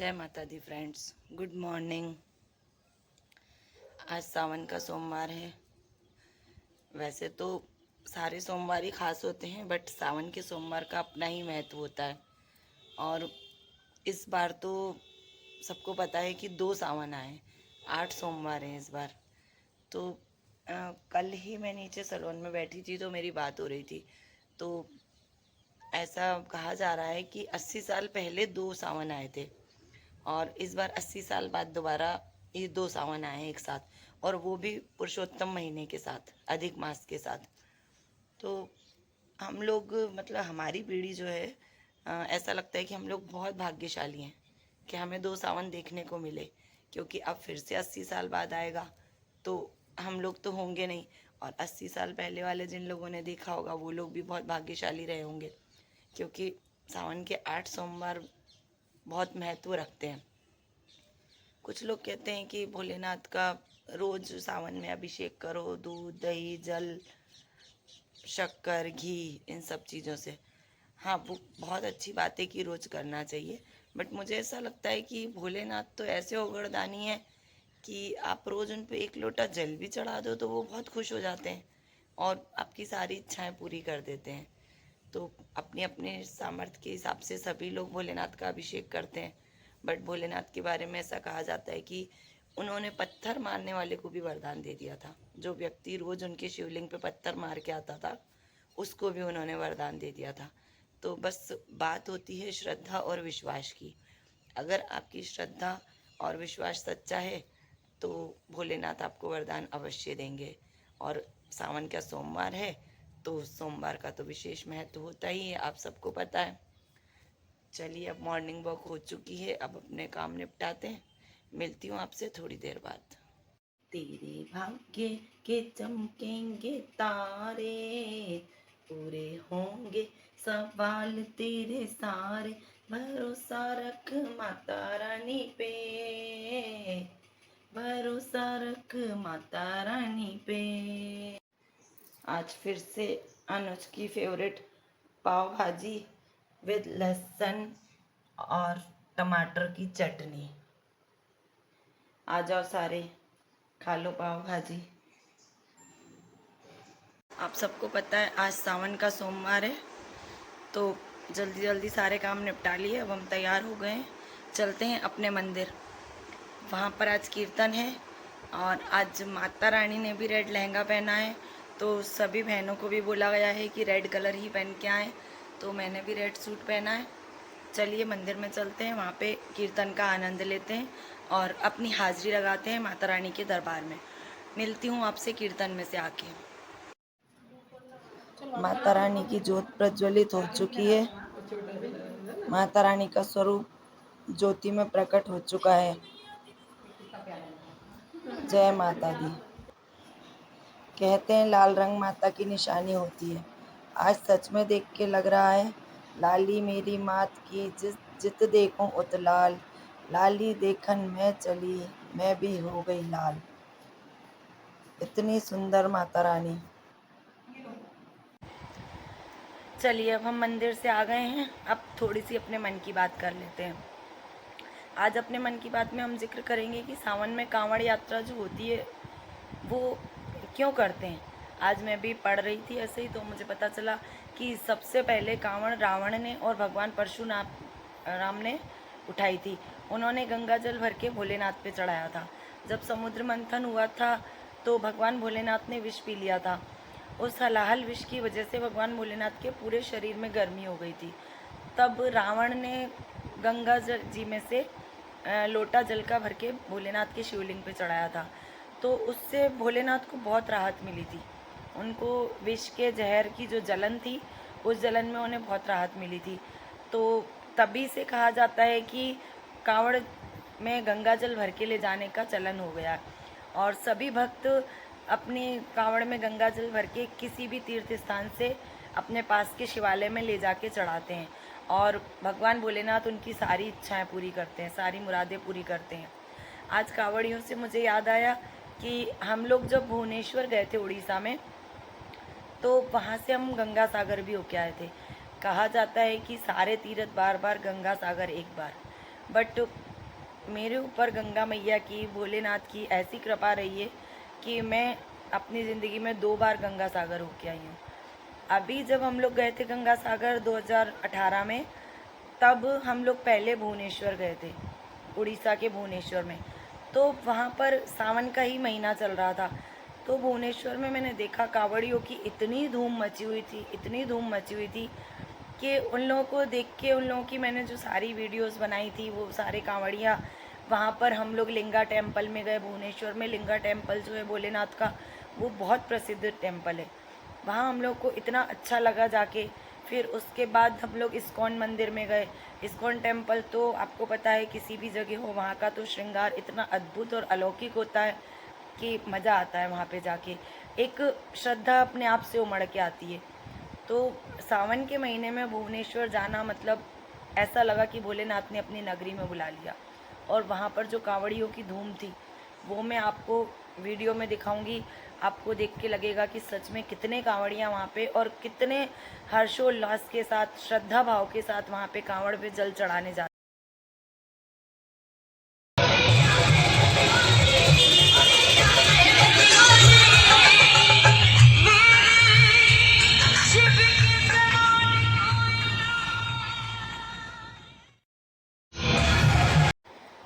जय माता दी friends, good morning. आज सावन का सोमवार है। वैसे तो सारे सोमवार ही खास होते हैं, बट सावन के सोमवार का अपना ही महत्व होता है। और इस बार तो सबको पता है कि 2 सावन आए, 8 सोमवार हैं इस बार। तो कल ही मैं नीचे सैलून में बैठी थी तो मेरी बात हो रही थी। तो ऐसा कहा जा रहा है कि 80 साल पहले 2 सावन आए थे और इस बार 80 साल बाद दोबारा ये 2 सावन आए हैं एक साथ, और वो भी पुरुषोत्तम महीने के साथ, अधिक मास के साथ। तो हम लोग, मतलब हमारी पीढ़ी जो है, ऐसा लगता है कि हम लोग बहुत भाग्यशाली हैं कि हमें 2 सावन देखने को मिले, क्योंकि अब फिर से 80 साल बाद आएगा तो हम लोग तो होंगे नहीं, और 80 साल पहले वाले जिन लोगों ने देखा होगा वो लोग भी बहुत भाग्यशाली रहे होंगे, क्योंकि सावन के 8 सोमवार बहुत महत्व रखते हैं। कुछ लोग कहते हैं कि भोलेनाथ का रोज सावन में अभिषेक करो, दूध दही जल शक्कर घी इन सब चीज़ों से। हाँ, वो बहुत अच्छी बात है कि रोज करना चाहिए, बट मुझे ऐसा लगता है कि भोलेनाथ तो ऐसे ओगरदानी है कि आप रोज उन पे एक लोटा जल भी चढ़ा दो तो वो बहुत खुश हो जाते हैं और आपकी सारी इच्छाएं पूरी कर देते हैं। तो अपने अपने सामर्थ्य के हिसाब से सभी लोग भोलेनाथ का अभिषेक करते हैं, बट भोलेनाथ के बारे में ऐसा कहा जाता है कि उन्होंने पत्थर मारने वाले को भी वरदान दे दिया था। जो व्यक्ति रोज उनके शिवलिंग पे पत्थर मार के आता था उसको भी उन्होंने वरदान दे दिया था। तो बस बात होती है श्रद्धा और विश्वास की। अगर आपकी श्रद्धा और विश्वास सच्चा है तो भोलेनाथ आपको वरदान अवश्य देंगे। और सावन का सोमवार है तो सोमवार का तो विशेष महत्व होता ही है, आप सबको पता है। चलिए, अब मॉर्निंग वॉक हो चुकी है, अब अपने काम निपटाते हैं। मिलती हूँ आपसे थोड़ी देर बाद। तेरे भाग्य के चमकेंगे तारे, पूरे होंगे सवाल तेरे सारे, भरोसा रख माता रानी पे, भरोसा रख माता रानी पे। आज फिर से अनुज की फेवरेट पाव भाजी विद लहसुन और टमाटर की चटनी। आ जाओ सारे, खा लो पाव भाजी। आप सबको पता है आज सावन का सोमवार है, तो जल्दी जल्दी सारे काम निपटा लिए। अब हम तैयार हो गए हैं, चलते हैं अपने मंदिर। वहाँ पर आज कीर्तन है और आज माता रानी ने भी रेड लहंगा पहना है, तो सभी बहनों को भी बोला गया है कि रेड कलर ही पहन के आएँ। तो मैंने भी रेड सूट पहना है। चलिए मंदिर में चलते हैं, वहाँ पे कीर्तन का आनंद लेते हैं और अपनी हाजिरी लगाते हैं माता रानी के दरबार में। मिलती हूँ आपसे कीर्तन में से आके। माता रानी की ज्योत प्रज्वलित हो चुकी है। माता रानी का स्वरूप ज्योति में प्रकट हो चुका है। जय माता दी। कहते हैं लाल रंग माता की निशानी होती है। आज सच में देख के लग रहा है लाली मेरी मात की जित देखूं उत लाल, लाली देखन मैं चली मैं भी हो गई लाल। इतनी सुंदर माता रानी। चलिए, अब हम मंदिर से आ गए हैं, अब थोड़ी सी अपने मन की बात कर लेते हैं। आज अपने मन की बात में हम जिक्र करेंगे कि सावन में कांवड़ यात्रा जो होती है वो क्यों करते हैं। आज मैं भी पढ़ रही थी ऐसे ही, तो मुझे पता चला कि सबसे पहले कांवड़ रावण ने और भगवान परशुराम राम ने उठाई थी। उन्होंने गंगा जल भर के भोलेनाथ पे चढ़ाया था। जब समुद्र मंथन हुआ था तो भगवान भोलेनाथ ने विष पी लिया था। उस हलाहल विष की वजह से भगवान भोलेनाथ के पूरे शरीर में गर्मी हो गई थी। तब रावण ने गंगा जी में से लोटा जल का भर के भोलेनाथ के शिवलिंग पे चढ़ाया था। तो उससे भोलेनाथ को बहुत राहत मिली थी। उनको विष के जहर की जो जलन थी, उस जलन में उन्हें बहुत राहत मिली थी। तो तभी से कहा जाता है कि कांवड़ में गंगा जल भर के ले जाने का चलन हो गया, और सभी भक्त अपने कांवड़ में गंगा जल भर के किसी भी तीर्थ स्थान से अपने पास के शिवालय में ले जाके चढ़ाते हैं, और भगवान भोलेनाथ उनकी सारी इच्छाएं पूरी करते हैं, सारी मुरादें पूरी करते हैं। आज कांवड़ियों से मुझे याद आया कि हम लोग जब भुवनेश्वर गए थे उड़ीसा में, तो वहाँ से हम गंगा सागर भी होके आए थे। कहा जाता है कि सारे तीर्थ बार बार, गंगा सागर एक बार, बट मेरे ऊपर गंगा मैया की, भोलेनाथ की ऐसी कृपा रही है कि मैं अपनी ज़िंदगी में 2 बार गंगा सागर होके आई हूँ। अभी जब हम लोग गए थे गंगा सागर 2018 में, तब हम लोग पहले भुवनेश्वर गए थे, उड़ीसा के भुवनेश्वर में। तो वहाँ पर सावन का ही महीना चल रहा था। तो भुवनेश्वर में मैंने देखा कांवड़ियों की इतनी धूम मची हुई थी, इतनी धूम मची हुई थी कि उन लोगों को देख के, उन लोगों की मैंने जो सारी वीडियोस बनाई थी, वो सारे कांवड़ियाँ वहाँ पर हम लोग लिंगा टेम्पल में गए। भुवनेश्वर में लिंगा टेम्पल जो है भोलेनाथ का, वो बहुत प्रसिद्ध टेम्पल है। वहाँ हम लोग को इतना अच्छा लगा जाके। फिर उसके बाद हम लोग इस्कॉन मंदिर में गए। इस्कॉन टेम्पल तो आपको पता है किसी भी जगह हो, वहाँ का तो श्रृंगार इतना अद्भुत और अलौकिक होता है कि मज़ा आता है वहाँ पे जाके। एक श्रद्धा अपने आप से उमड़ के आती है। तो सावन के महीने में भुवनेश्वर जाना मतलब ऐसा लगा कि भोलेनाथ ने अपनी नगरी में बुला लिया। और वहाँ पर जो कांवड़ियों की धूम थी, वो मैं आपको वीडियो में दिखाऊंगी। आपको देख के लगेगा कि सच में कितने कांवड़ियाँ वहाँ पे, और कितने हर्षोल्लास के साथ, श्रद्धा भाव के साथ वहाँ पे कांवड़ पे जल चढ़ाने जाते।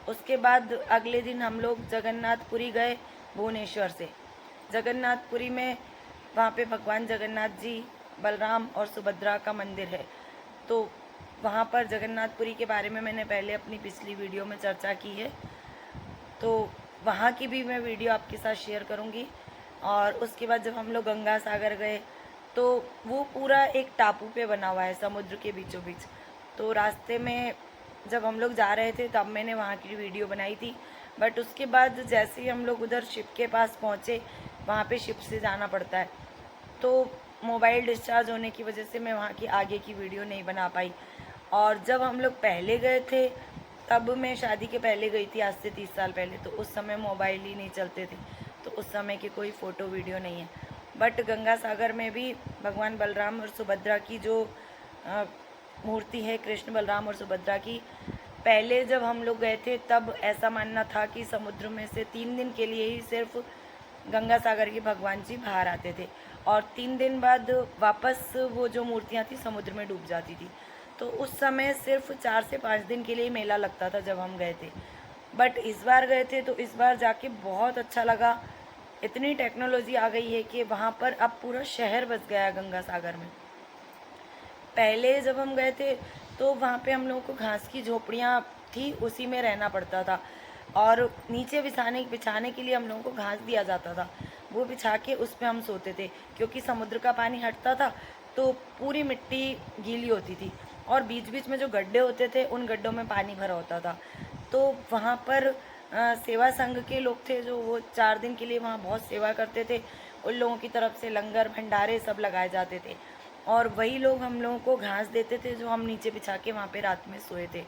उसके बाद अगले दिन हम लोग जगन्नाथपुरी गए भुवनेश्वर से। जगन्नाथपुरी में वहाँ पे भगवान जगन्नाथ जी, बलराम और सुभद्रा का मंदिर है। तो वहाँ पर जगन्नाथपुरी के बारे में मैंने पहले अपनी पिछली वीडियो में चर्चा की है, तो वहाँ की भी मैं वीडियो आपके साथ शेयर करूँगी। और उसके बाद जब हम लोग गंगा सागर गए, तो वो पूरा एक टापू पे बना हुआ है, समुद्र के बीचों बीच। तो रास्ते में जब हम लोग जा रहे थे तब मैंने वहाँ की वीडियो बनाई थी। बट उसके बाद जैसे ही हम लोग उधर शिप के पास पहुँचे, वहाँ पे शिप से जाना पड़ता है, तो मोबाइल डिस्चार्ज होने की वजह से मैं वहाँ की आगे की वीडियो नहीं बना पाई। और जब हम लोग पहले गए थे, तब मैं शादी के पहले गई थी, आज से 30 साल पहले। तो उस समय मोबाइल ही नहीं चलते थे, तो उस समय की कोई फ़ोटो वीडियो नहीं है। बट गंगा सागर में भी भगवान बलराम और सुभद्रा की जो मूर्ति है, कृष्ण बलराम और सुभद्रा की, पहले जब हम लोग गए थे तब ऐसा मानना था कि समुद्र में से 3 दिन के लिए ही सिर्फ गंगा सागर के भगवान जी बाहर आते थे, और 3 दिन बाद वापस वो जो मूर्तियाँ थी समुद्र में डूब जाती थी। तो उस समय सिर्फ 4 से 5 दिन के लिए मेला लगता था जब हम गए थे। बट इस बार गए थे तो इस बार जाके बहुत अच्छा लगा। इतनी टेक्नोलॉजी आ गई है कि वहाँ पर अब पूरा शहर बस गया है गंगा सागर में। पहले जब हम गए थे तो वहाँ पे हम लोगों को घास की झोपड़ियाँ थी, उसी में रहना पड़ता था। और नीचे बिछाने के लिए हम लोगों को घास दिया जाता था, वो बिछा के उस पर हम सोते थे, क्योंकि समुद्र का पानी हटता था तो पूरी मिट्टी गीली होती थी, और बीच बीच में जो गड्ढे होते थे उन गड्ढों में पानी भरा होता था। तो वहाँ पर सेवा संघ के लोग थे जो वो 4 दिन के लिए वहाँ बहुत सेवा करते थे। उन लोगों की तरफ से लंगर भंडारे सब लगाए जाते थे, और वही लोग हम लोगों को घास देते थे जो हम नीचे बिछा के वहाँ पे रात में सोए थे।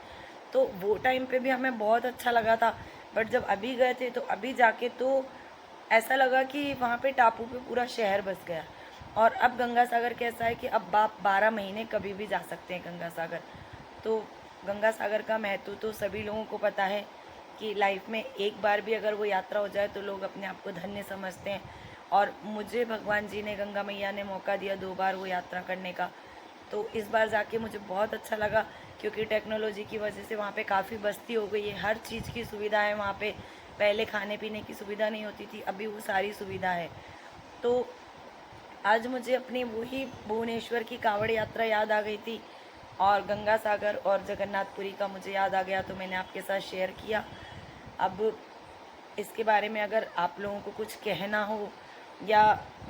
तो वो टाइम पे भी हमें बहुत अच्छा लगा था। बट जब अभी गए थे तो अभी जाके तो ऐसा लगा कि वहाँ पे टापू पे पूरा शहर बस गया। और अब गंगा सागर कैसा है कि अब आप 12 महीने कभी भी जा सकते हैं गंगा सागर। तो गंगा सागर का महत्व तो सभी लोगों को पता है कि लाइफ में एक बार भी अगर वो यात्रा हो जाए तो लोग अपने आप को धन्य समझते हैं। और मुझे भगवान जी ने, गंगा मैया ने मौका दिया 2 बार वो यात्रा करने का। तो इस बार जाके मुझे बहुत अच्छा लगा, क्योंकि टेक्नोलॉजी की वजह से वहाँ पे काफ़ी बस्ती हो गई है, हर चीज़ की सुविधा है वहाँ पे। पहले खाने पीने की सुविधा नहीं होती थी, अभी वो सारी सुविधा है। तो आज मुझे अपनी वही भुवनेश्वर की कांवड़ यात्रा याद आ गई थी, और गंगा सागर और जगन्नाथपुरी का मुझे याद आ गया, तो मैंने आपके साथ शेयर किया। अब इसके बारे में अगर आप लोगों को कुछ कहना हो, या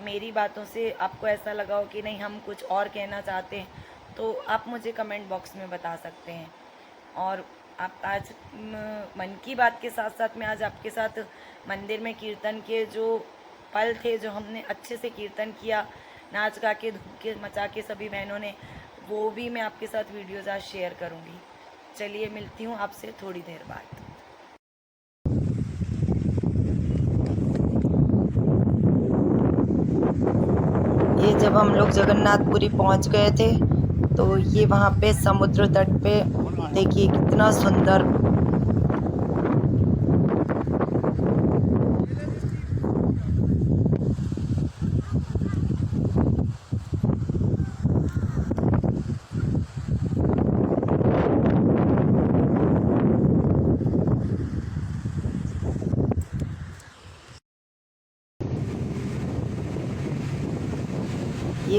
मेरी बातों से आपको ऐसा लगा हो कि नहीं हम कुछ और कहना चाहते हैं, तो आप मुझे कमेंट बॉक्स में बता सकते हैं। और आप आज मन की बात के साथ साथ मैं आज आपके साथ मंदिर में कीर्तन के जो पल थे, जो हमने अच्छे से कीर्तन किया, नाच गा के धूम के मचा के सभी बहनों ने, वो भी मैं आपके साथ वीडियोज़ आज शेयर करूँगी। चलिए मिलती हूँ आपसे थोड़ी देर बाद। ये जब हम लोग जगन्नाथपुरी पहुंच गए थे, तो ये वहाँ पे समुद्र तट पे देखिए कितना सुंदर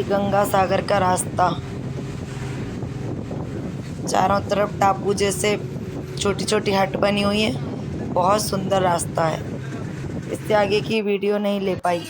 गंगा सागर का रास्ता, चारों तरफ टापू जैसे छोटी छोटी हट बनी हुई है। बहुत सुंदर रास्ता है। इससे आगे की वीडियो नहीं ले पाई।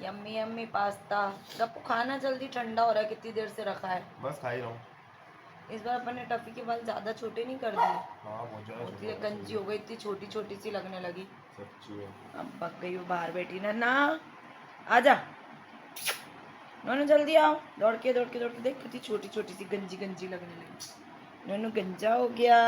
Yummy yummy pasta. गप्पू खाना जल्दी, ठंडा हो रहा है। कितनी देर से रखा है? बस खा ही रहा हूँ। इस बार अपन ने टफी के बाल ज्यादा छोटे नहीं कर दिए। हाँ, बहुत ज़्यादा होती है गंजी हो गई, इतनी छोटी छोटी सी लगने लगी। सच्ची है। अब पक गई वो बाहर बैठी ना। ना आजा नोनू, जल्दी आओ। दौड़ के देख कितनी छोटी छोटी सी गंजी गंजी लगने लगी। नोनू गंजा हो गया।